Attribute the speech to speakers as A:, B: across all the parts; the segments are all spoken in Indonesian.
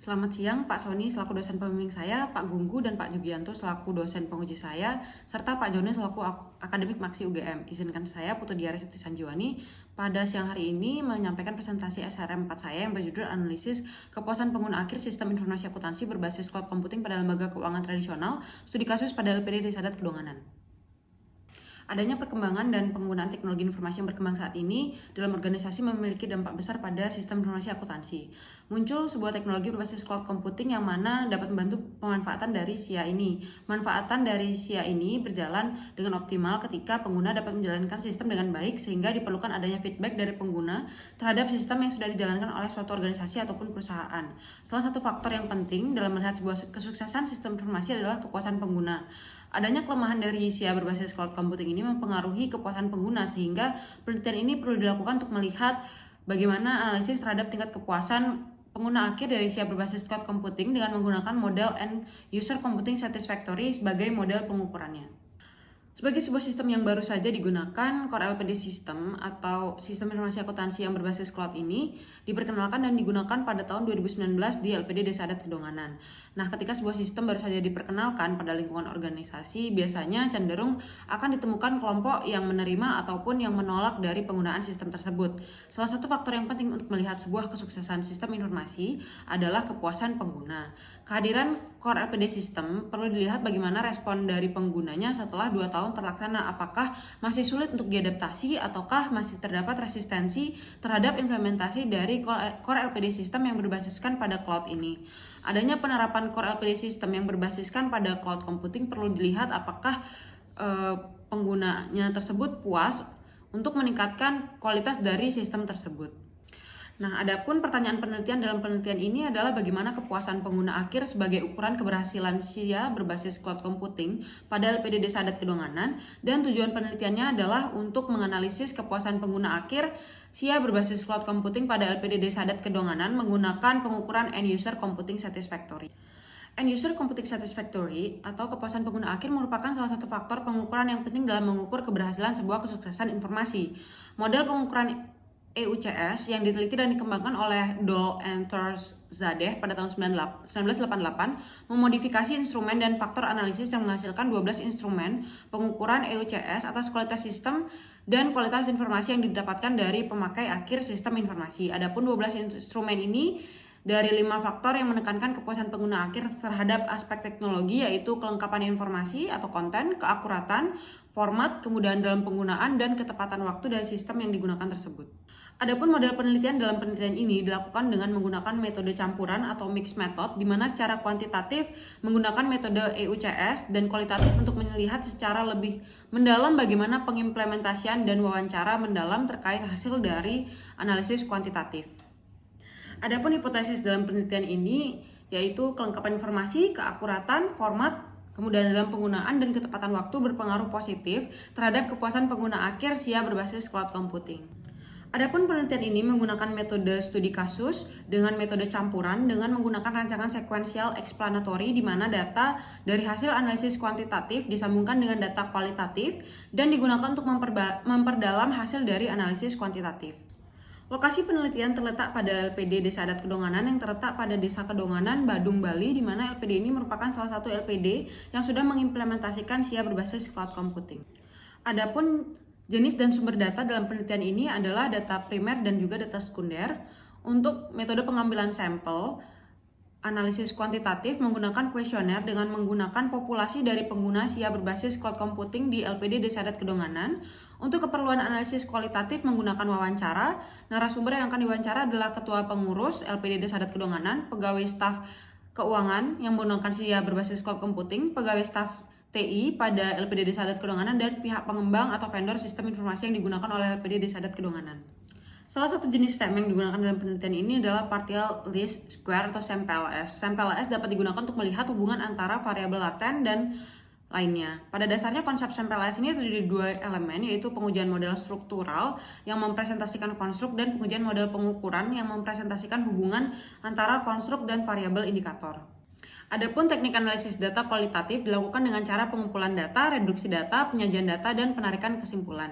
A: Selamat siang Pak Sony selaku dosen pembimbing saya, Pak Gunggu dan Pak Jugianto selaku dosen penguji saya, serta Pak Joni selaku akademik Maksi UGM. Izinkan saya, Putu Diaris Uti Sanjiwani, pada siang hari ini menyampaikan presentasi SRM 4 saya yang berjudul Analisis Kepuasan Pengguna Akhir Sistem Informasi Akuntansi berbasis Cloud Computing pada Lembaga Keuangan Tradisional, Studi Kasus pada LPD Desa Adat Kedonganan. Adanya perkembangan dan penggunaan teknologi informasi yang berkembang saat ini dalam organisasi memiliki dampak besar pada sistem informasi akuntansi. Muncul sebuah teknologi berbasis cloud computing yang mana dapat membantu pemanfaatan dari SIA ini. Manfaatan dari SIA ini berjalan dengan optimal ketika pengguna dapat menjalankan sistem dengan baik sehingga diperlukan adanya feedback dari pengguna terhadap sistem yang sudah dijalankan oleh suatu organisasi ataupun perusahaan. Salah satu faktor yang penting dalam melihat sebuah kesuksesan sistem informasi adalah kepuasan pengguna. Adanya kelemahan dari SIA berbasis cloud computing ini mempengaruhi kepuasan pengguna sehingga penelitian ini perlu dilakukan untuk melihat bagaimana analisis terhadap tingkat kepuasan pengguna akhir dari SIA berbasis cloud computing dengan menggunakan model End User Computing Satisfactory sebagai model pengukurannya. Sebagai sebuah sistem yang baru saja digunakan, Core LPD System atau Sistem Informasi Akuntansi yang berbasis cloud ini diperkenalkan dan digunakan pada tahun 2019 di LPD Desa Adat Kedonganan. Nah, ketika sebuah sistem baru saja diperkenalkan pada lingkungan organisasi, biasanya cenderung akan ditemukan kelompok yang menerima ataupun yang menolak dari penggunaan sistem tersebut. Salah satu faktor yang penting untuk melihat sebuah kesuksesan sistem informasi adalah kepuasan pengguna. Kehadiran Core LPD System perlu dilihat bagaimana respon dari penggunanya setelah 2 tahun terlaksana. Apakah masih sulit untuk diadaptasi ataukah masih terdapat resistensi terhadap implementasi dari Core LPD System yang berbasiskan pada cloud ini. Adanya penerapan Core LPD System yang berbasiskan pada cloud computing perlu dilihat apakah penggunanya tersebut puas untuk meningkatkan kualitas dari sistem tersebut. Nah, adapun pertanyaan penelitian dalam penelitian ini adalah bagaimana kepuasan pengguna akhir sebagai ukuran keberhasilan SIA berbasis cloud computing pada LPD Desa Adat Kedonganan, dan tujuan penelitiannya adalah untuk menganalisis kepuasan pengguna akhir SIA berbasis cloud computing pada LPD Desa Adat Kedonganan menggunakan pengukuran End User Computing Satisfactory. End User Computing Satisfactory atau kepuasan pengguna akhir merupakan salah satu faktor pengukuran yang penting dalam mengukur keberhasilan sebuah kesuksesan informasi. Model pengukuran EUCS yang diteliti dan dikembangkan oleh Doll and Zadeh pada tahun 1988 memodifikasi instrumen dan faktor analisis yang menghasilkan 12 instrumen pengukuran EUCS atas kualitas sistem dan kualitas informasi yang didapatkan dari pemakai akhir sistem informasi. Adapun 12 instrumen ini dari 5 faktor yang menekankan kepuasan pengguna akhir terhadap aspek teknologi, yaitu kelengkapan informasi atau konten, keakuratan, format, kemudahan dalam penggunaan, dan ketepatan waktu dari sistem yang digunakan tersebut. Adapun model penelitian dalam penelitian ini dilakukan dengan menggunakan metode campuran atau mixed method, di mana secara kuantitatif menggunakan metode EUCS dan kualitatif untuk melihat secara lebih mendalam bagaimana pengimplementasian dan wawancara mendalam terkait hasil dari analisis kuantitatif. Adapun hipotesis dalam penelitian ini yaitu kelengkapan informasi, keakuratan, format, kemudahan dalam penggunaan, dan ketepatan waktu berpengaruh positif terhadap kepuasan pengguna akhir SIA berbasis cloud computing. Adapun penelitian ini menggunakan metode studi kasus dengan metode campuran dengan menggunakan rancangan sekuensial explanatory, di mana data dari hasil analisis kuantitatif disambungkan dengan data kualitatif dan digunakan untuk memperdalam hasil dari analisis kuantitatif. Lokasi penelitian terletak pada LPD Desa Adat Kedonganan yang terletak pada Desa Kedonganan, Badung, Bali, di mana LPD ini merupakan salah satu LPD yang sudah mengimplementasikan SIA berbasis cloud computing. Adapun jenis dan sumber data dalam penelitian ini adalah data primer dan juga data sekunder. Untuk metode pengambilan sampel, analisis kuantitatif menggunakan kuesioner dengan menggunakan populasi dari pengguna SIA berbasis cloud computing di LPD Desa Adat Kedonganan. Untuk keperluan analisis kualitatif menggunakan wawancara, narasumber yang akan diwawancara adalah Ketua Pengurus LPD Desa Adat Kedonganan, pegawai staf keuangan yang menggunakan SIA berbasis cloud computing, pegawai staf TI pada LPD Desa Adat Kedonganan, dan pihak pengembang atau vendor sistem informasi yang digunakan oleh LPD Desa Adat Kedonganan. Salah satu jenis SAM yang digunakan dalam penelitian ini adalah Partial Least Square atau SAM-PLS. SAM-PLS dapat digunakan untuk melihat hubungan antara variabel laten dan lainnya. Pada dasarnya konsep SAM-PLS ini terdiri dari 2 elemen, yaitu pengujian model struktural yang mempresentasikan konstruk dan pengujian model pengukuran yang mempresentasikan hubungan antara konstruk dan variabel indikator. Adapun teknik analisis data kualitatif dilakukan dengan cara pengumpulan data, reduksi data, penyajian data, dan penarikan kesimpulan.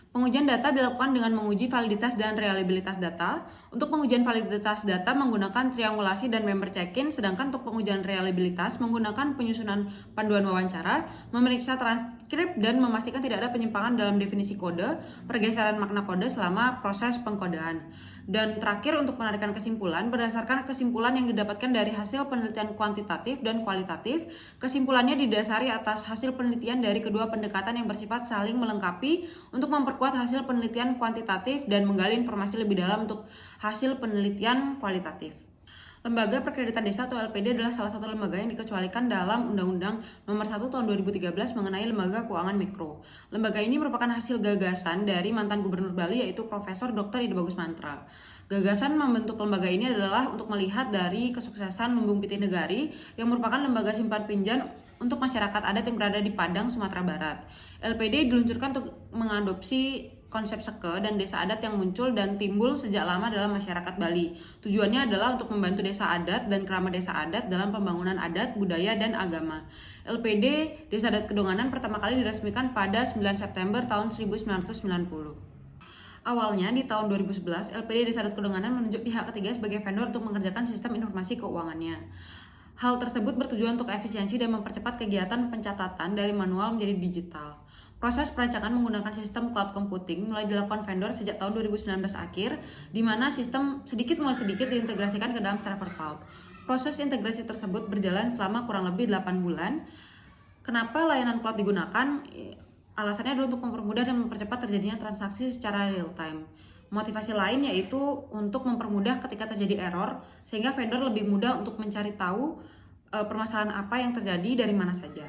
A: Pengujian data dilakukan dengan menguji validitas dan reliabilitas data. Untuk pengujian validitas data menggunakan triangulasi dan member check-in, sedangkan untuk pengujian reliabilitas menggunakan penyusunan panduan wawancara, memeriksa transkrip, dan memastikan tidak ada penyimpangan dalam definisi kode, pergeseran makna kode selama proses pengkodean. Dan terakhir, untuk penarikan kesimpulan, berdasarkan kesimpulan yang didapatkan dari hasil penelitian kuantitatif dan kualitatif, kesimpulannya didasari atas hasil penelitian dari kedua pendekatan yang bersifat saling melengkapi untuk memperkuat hasil penelitian kuantitatif dan menggali informasi lebih dalam untuk hasil penelitian kualitatif. Lembaga Perkreditan Desa atau LPD adalah salah satu lembaga yang dikecualikan dalam Undang-Undang Nomor 1 Tahun 2013 mengenai Lembaga Keuangan Mikro. Lembaga ini merupakan hasil gagasan dari mantan Gubernur Bali yaitu Profesor Dr. Ide Bagus Mantra. Gagasan membentuk lembaga ini adalah untuk melihat dari kesuksesan Lumbung Piti Negari yang merupakan lembaga simpan pinjam untuk masyarakat adat yang berada di Padang, Sumatera Barat. LPD diluncurkan untuk mengadopsi konsep seke dan desa adat yang muncul dan timbul sejak lama dalam masyarakat Bali. Tujuannya adalah untuk membantu desa adat dan keramat desa adat dalam pembangunan adat, budaya, dan agama. LPD Desa Adat Kedonganan pertama kali diresmikan pada 9 September tahun 1990. Awalnya di tahun 2011, LPD Desa Adat Kedonganan menunjuk pihak ketiga sebagai vendor untuk mengerjakan sistem informasi keuangannya. Hal tersebut bertujuan untuk efisiensi dan mempercepat kegiatan pencatatan dari manual menjadi digital. Proses perancangan menggunakan sistem cloud computing mulai dilakukan vendor sejak tahun 2019 akhir, di mana sistem sedikit diintegrasikan ke dalam server cloud. Proses integrasi tersebut berjalan selama kurang lebih 8 bulan. Kenapa layanan cloud digunakan? Alasannya adalah untuk mempermudah dan mempercepat terjadinya transaksi secara real time. Motivasi lain yaitu untuk mempermudah ketika terjadi error, sehingga vendor lebih mudah untuk mencari tahu permasalahan apa yang terjadi dari mana saja.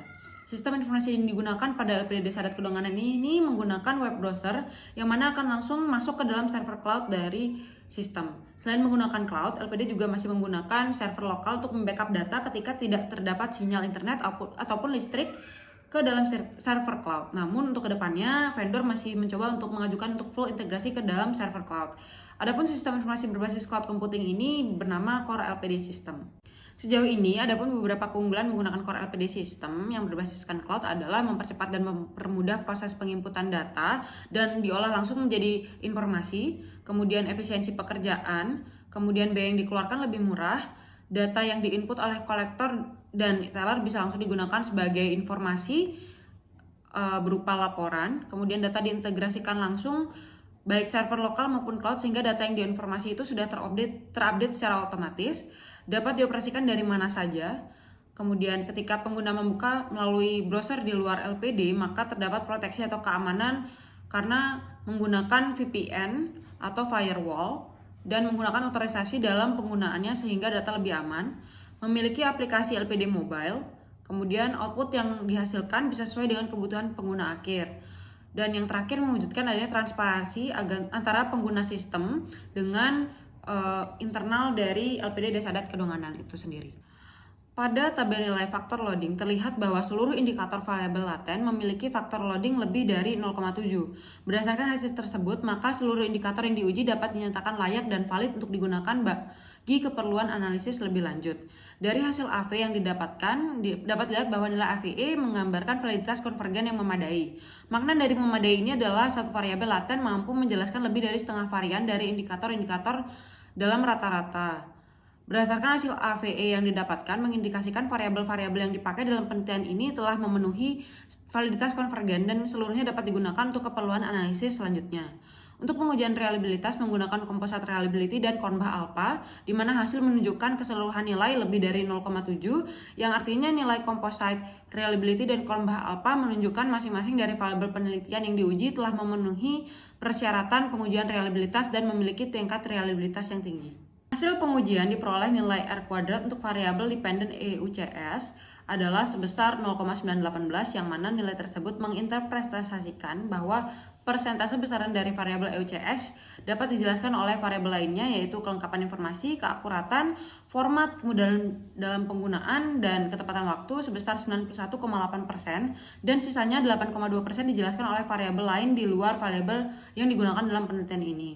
A: Sistem informasi yang digunakan pada LPD Desa Adat Kedonganan ini menggunakan web browser yang mana akan langsung masuk ke dalam server cloud dari sistem. Selain menggunakan cloud, LPD juga masih menggunakan server lokal untuk membackup data ketika tidak terdapat sinyal internet ataupun listrik ke dalam server cloud. Namun untuk kedepannya, vendor masih mencoba untuk mengajukan untuk full integrasi ke dalam server cloud. Adapun sistem informasi berbasis cloud computing ini bernama Core LPD System. Sejauh ini, adapun beberapa keunggulan menggunakan Core LPD System yang berbasiskan cloud adalah mempercepat dan mempermudah proses penginputan data dan diolah langsung menjadi informasi, kemudian efisiensi pekerjaan, kemudian biaya yang dikeluarkan lebih murah, data yang diinput oleh kolektor dan teller bisa langsung digunakan sebagai informasi berupa laporan, kemudian data diintegrasikan langsung baik server lokal maupun cloud sehingga data yang diinformasi itu sudah terupdate secara otomatis, dapat dioperasikan dari mana saja. Kemudian ketika pengguna membuka melalui browser di luar LPD, maka terdapat proteksi atau keamanan karena menggunakan VPN atau firewall dan menggunakan otorisasi dalam penggunaannya sehingga data lebih aman. Memiliki aplikasi LPD mobile, kemudian output yang dihasilkan bisa sesuai dengan kebutuhan pengguna akhir. Dan yang terakhir mewujudkan adanya transparansi antara pengguna sistem dengan internal dari LPD Desa Adat Kedonganan itu sendiri. Pada tabel nilai faktor loading terlihat bahwa seluruh indikator variabel laten memiliki faktor loading lebih dari 0,7. Berdasarkan hasil tersebut, maka seluruh indikator yang diuji dapat dinyatakan layak dan valid untuk digunakan bagi keperluan analisis lebih lanjut. Dari hasil AV yang didapatkan, dapat dilihat bahwa nilai AVE menggambarkan validitas konvergen yang memadai. Makna dari memadai ini adalah satu variabel laten mampu menjelaskan lebih dari setengah varian dari indikator-indikator dalam rata-rata. Berdasarkan hasil AVE yang didapatkan mengindikasikan variabel-variabel yang dipakai dalam penelitian ini telah memenuhi validitas konvergen dan seluruhnya dapat digunakan untuk keperluan analisis selanjutnya. Untuk pengujian reliabilitas menggunakan composite reliability dan Kornbach alpha, di mana hasil menunjukkan keseluruhan nilai lebih dari 0,7, yang artinya nilai composite reliability dan Kornbach alpha menunjukkan masing-masing dari variabel penelitian yang diuji telah memenuhi persyaratan pengujian reliabilitas dan memiliki tingkat reliabilitas yang tinggi. Hasil pengujian diperoleh nilai R² untuk variabel dependent EUCS adalah sebesar 0,918 yang mana nilai tersebut menginterpretasikan bahwa persentase besaran dari variabel EUCS dapat dijelaskan oleh variabel lainnya yaitu kelengkapan informasi, keakuratan, format, kemudahan dalam penggunaan, dan ketepatan waktu sebesar 91,8% dan sisanya 8,2% dijelaskan oleh variabel lain di luar variabel yang digunakan dalam penelitian ini.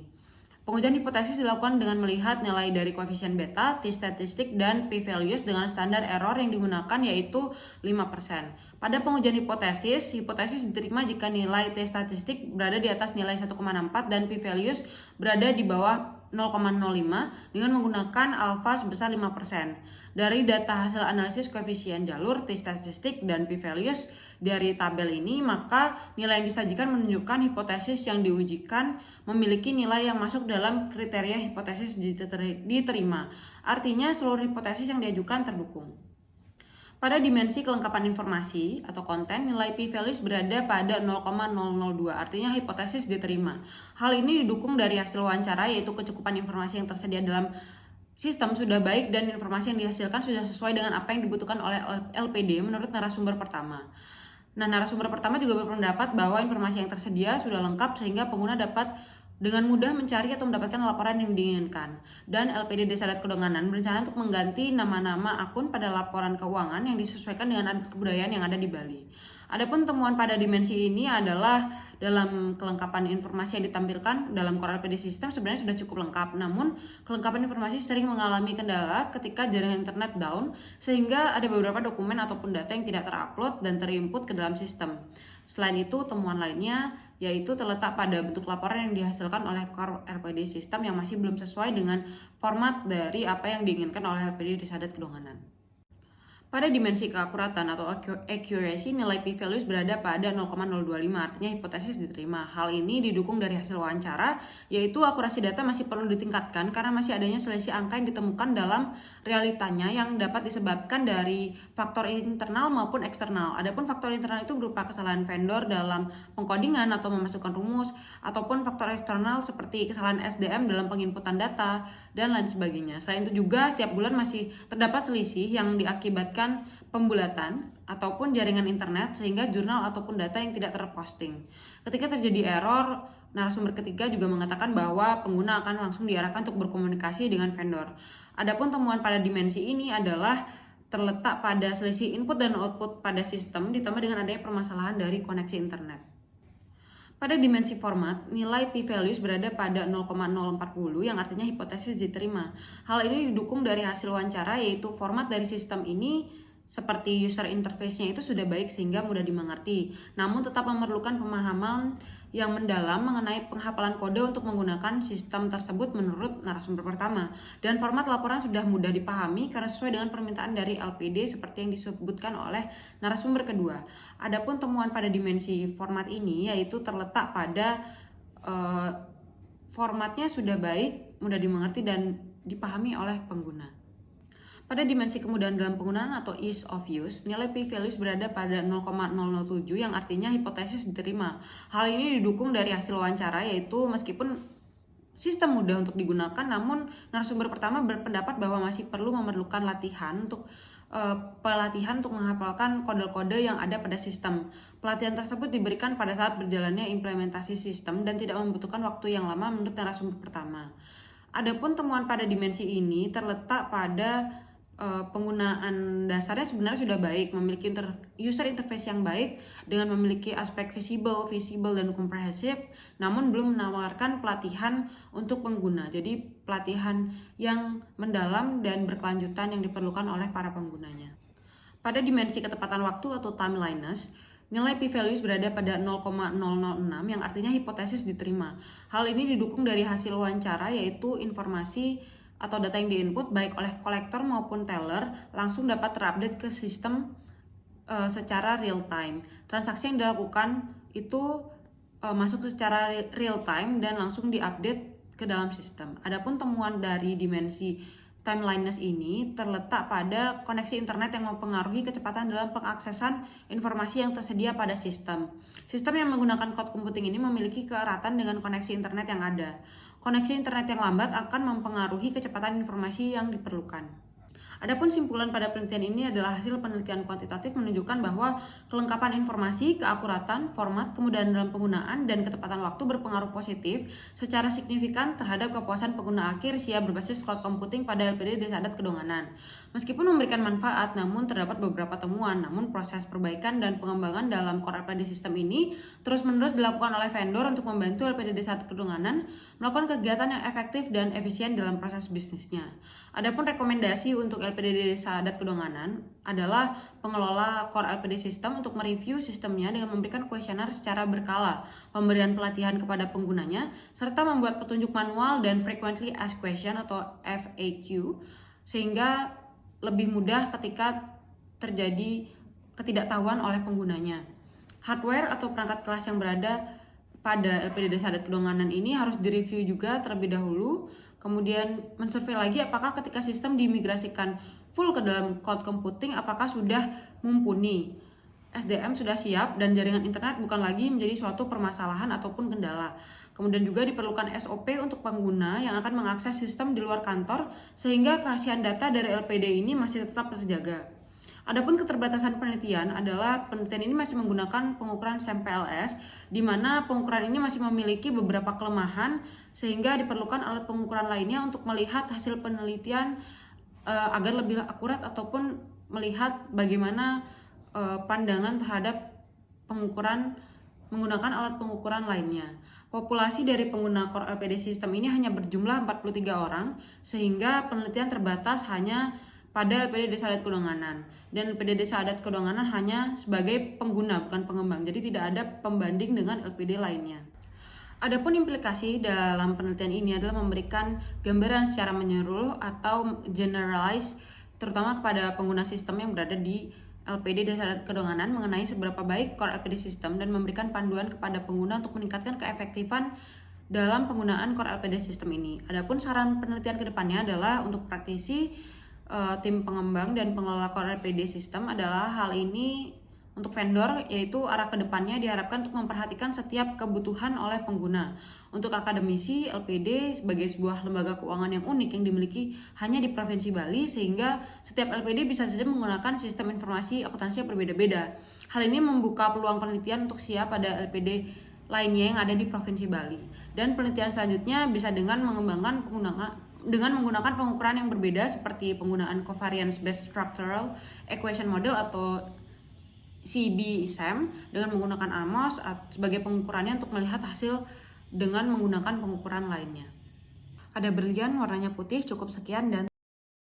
A: Pengujian hipotesis dilakukan dengan melihat nilai dari koefisien beta, t-statistik, dan p-values dengan standar error yang digunakan yaitu 5%. Pada pengujian hipotesis diterima jika nilai t-statistik berada di atas nilai 1,64 dan p-values berada di bawah 0,05 dengan menggunakan alfa sebesar 5%. Dari data hasil analisis koefisien jalur, t-statistik, dan p-values dari tabel ini, maka nilai yang disajikan menunjukkan hipotesis yang diujikan memiliki nilai yang masuk dalam kriteria hipotesis diterima. Artinya seluruh hipotesis yang diajukan terdukung. Pada dimensi kelengkapan informasi atau konten, nilai p-values berada pada 0,002, artinya hipotesis diterima. Hal ini didukung dari hasil wawancara, yaitu kecukupan informasi yang tersedia dalam sistem sudah baik dan informasi yang dihasilkan sudah sesuai dengan apa yang dibutuhkan oleh LPD menurut narasumber pertama. Nah, narasumber pertama juga berpendapat bahwa informasi yang tersedia sudah lengkap sehingga pengguna dapat dengan mudah mencari atau mendapatkan laporan yang diinginkan. Dan LPD Desa Adat Kedonganan berencana untuk mengganti nama-nama akun pada laporan keuangan yang disesuaikan dengan adat kebudayaan yang ada di Bali. Adapun temuan pada dimensi ini adalah dalam kelengkapan informasi yang ditampilkan dalam Core LPD System sebenarnya sudah cukup lengkap. Namun, kelengkapan informasi sering mengalami kendala ketika jaringan internet down sehingga ada beberapa dokumen ataupun data yang tidak terupload dan terinput ke dalam sistem. Selain itu, temuan lainnya yaitu terletak pada bentuk laporan yang dihasilkan oleh Core LPD System yang masih belum sesuai dengan format dari apa yang diinginkan oleh LPD Desa Adat Kedonganan. Pada dimensi keakuratan atau accuracy, nilai p-values berada pada 0,025, artinya hipotesis diterima. Hal ini didukung dari hasil wawancara, yaitu akurasi data masih perlu ditingkatkan karena masih adanya selisih angka yang ditemukan dalam realitanya yang dapat disebabkan dari faktor internal maupun eksternal. Adapun faktor internal itu berupa kesalahan vendor dalam pengkodingan atau memasukkan rumus, ataupun faktor eksternal seperti kesalahan SDM dalam penginputan data, dan lain sebagainya. Selain itu juga setiap bulan masih terdapat selisih yang diakibatkan pembulatan ataupun jaringan internet sehingga jurnal ataupun data yang tidak terposting. Ketika terjadi error, narasumber ketiga juga mengatakan bahwa pengguna akan langsung diarahkan untuk berkomunikasi dengan vendor. Adapun temuan pada dimensi ini adalah terletak pada selisih input dan output pada sistem ditambah dengan adanya permasalahan dari koneksi internet. Pada dimensi format, nilai p-values berada pada 0,040 yang artinya hipotesis diterima. Hal ini didukung dari hasil wawancara, yaitu format dari sistem ini seperti user interface-nya itu sudah baik sehingga mudah dimengerti. Namun tetap memerlukan pemahaman yang mendalam mengenai penghafalan kode untuk menggunakan sistem tersebut menurut narasumber pertama. Dan format laporan sudah mudah dipahami karena sesuai dengan permintaan dari LPD seperti yang disebutkan oleh narasumber kedua. Adapun temuan pada dimensi format ini yaitu terletak pada formatnya sudah baik, mudah dimengerti dan dipahami oleh pengguna. Pada dimensi kemudahan dalam penggunaan atau ease of use, nilai p-values berada pada 0,007 yang artinya hipotesis diterima. Hal ini didukung dari hasil wawancara, yaitu meskipun sistem mudah untuk digunakan, namun narasumber pertama berpendapat bahwa masih perlu memerlukan pelatihan untuk menghafalkan kode-kode yang ada pada sistem. Pelatihan tersebut diberikan pada saat berjalannya implementasi sistem dan tidak membutuhkan waktu yang lama menurut narasumber pertama. Adapun temuan pada dimensi ini terletak pada penggunaan dasarnya sebenarnya sudah baik, memiliki user interface yang baik dengan memiliki aspek visible dan komprehensif, namun belum menawarkan pelatihan untuk pengguna. Jadi pelatihan yang mendalam dan berkelanjutan yang diperlukan oleh para penggunanya. Pada dimensi ketepatan waktu atau timeliness, nilai p-values berada pada 0,006 yang artinya hipotesis diterima. Hal ini didukung dari hasil wawancara, yaitu informasi atau data yang diinput baik oleh kolektor maupun teller langsung dapat terupdate ke sistem secara real time. Transaksi yang dilakukan itu masuk secara real time dan langsung diupdate ke dalam sistem. Adapun temuan dari dimensi timeliness ini terletak pada koneksi internet yang mempengaruhi kecepatan dalam pengaksesan informasi yang tersedia pada sistem. Sistem yang menggunakan cloud computing ini memiliki keeratan dengan koneksi internet yang ada. Koneksi internet yang lambat akan mempengaruhi kecepatan informasi yang diperlukan. Adapun simpulan pada penelitian ini adalah hasil penelitian kuantitatif menunjukkan bahwa kelengkapan informasi, keakuratan, format, kemudahan dalam penggunaan, dan ketepatan waktu berpengaruh positif secara signifikan terhadap kepuasan pengguna akhir SIA berbasis cloud computing pada LPD Desa Adat Kedonganan. Meskipun memberikan manfaat, namun terdapat beberapa temuan. Namun proses perbaikan dan pengembangan dalam core LPD sistem ini terus-menerus dilakukan oleh vendor untuk membantu LPD Desa Adat Kedonganan melakukan kegiatan yang efektif dan efisien dalam proses bisnisnya. Adapun rekomendasi untuk LPD Desa Adat Kedonganan adalah pengelola core LPD sistem untuk mereview sistemnya dengan memberikan kuesioner secara berkala, pemberian pelatihan kepada penggunanya, serta membuat petunjuk manual dan frequently asked question atau FAQ sehingga lebih mudah ketika terjadi ketidaktahuan oleh penggunanya. Hardware atau perangkat kelas yang berada pada LPD Desa Adat Kedonganan ini harus direview juga terlebih dahulu, kemudian mensurvei lagi apakah ketika sistem dimigrasikan full ke dalam cloud computing apakah sudah mumpuni, SDM sudah siap, dan jaringan internet bukan lagi menjadi suatu permasalahan ataupun kendala. Kemudian juga diperlukan SOP untuk pengguna yang akan mengakses sistem di luar kantor sehingga kerahasiaan data dari LPD ini masih tetap terjaga. Adapun keterbatasan penelitian adalah penelitian ini masih menggunakan pengukuran SAMPLS, di mana pengukuran ini masih memiliki beberapa kelemahan sehingga diperlukan alat pengukuran lainnya untuk melihat hasil penelitian agar lebih akurat ataupun melihat bagaimana pandangan terhadap pengukuran menggunakan alat pengukuran lainnya. Populasi dari pengguna core LPD sistem ini hanya berjumlah 43 orang sehingga penelitian terbatas hanya pada LPD Desa Adat Kedonganan, dan LPD Desa Adat Kedonganan hanya sebagai pengguna bukan pengembang, jadi tidak ada pembanding dengan LPD lainnya. Adapun implikasi dalam penelitian ini adalah memberikan gambaran secara menyeluruh atau generalize terutama kepada pengguna sistem yang berada di LPD Desa Adat Kedonganan mengenai seberapa baik core LPD sistem dan memberikan panduan kepada pengguna untuk meningkatkan keefektifan dalam penggunaan core LPD sistem ini. Adapun saran penelitian kedepannya adalah untuk praktisi, tim pengembang dan pengelola core LPD sistem adalah hal ini untuk vendor, yaitu arah kedepannya diharapkan untuk memperhatikan setiap kebutuhan oleh pengguna. Untuk akademisi, LPD sebagai sebuah lembaga keuangan yang unik yang dimiliki hanya di Provinsi Bali sehingga setiap LPD bisa saja menggunakan sistem informasi akuntansi yang berbeda-beda. Hal ini membuka peluang penelitian untuk SIA pada LPD lainnya yang ada di Provinsi Bali. Dan penelitian selanjutnya bisa dengan menggunakan pengukuran yang berbeda seperti penggunaan covariance based structural equation model atau CBSEM dengan menggunakan AMOS sebagai pengukurannya untuk melihat hasil dengan menggunakan pengukuran lainnya. Ada berlian warnanya putih, cukup sekian dan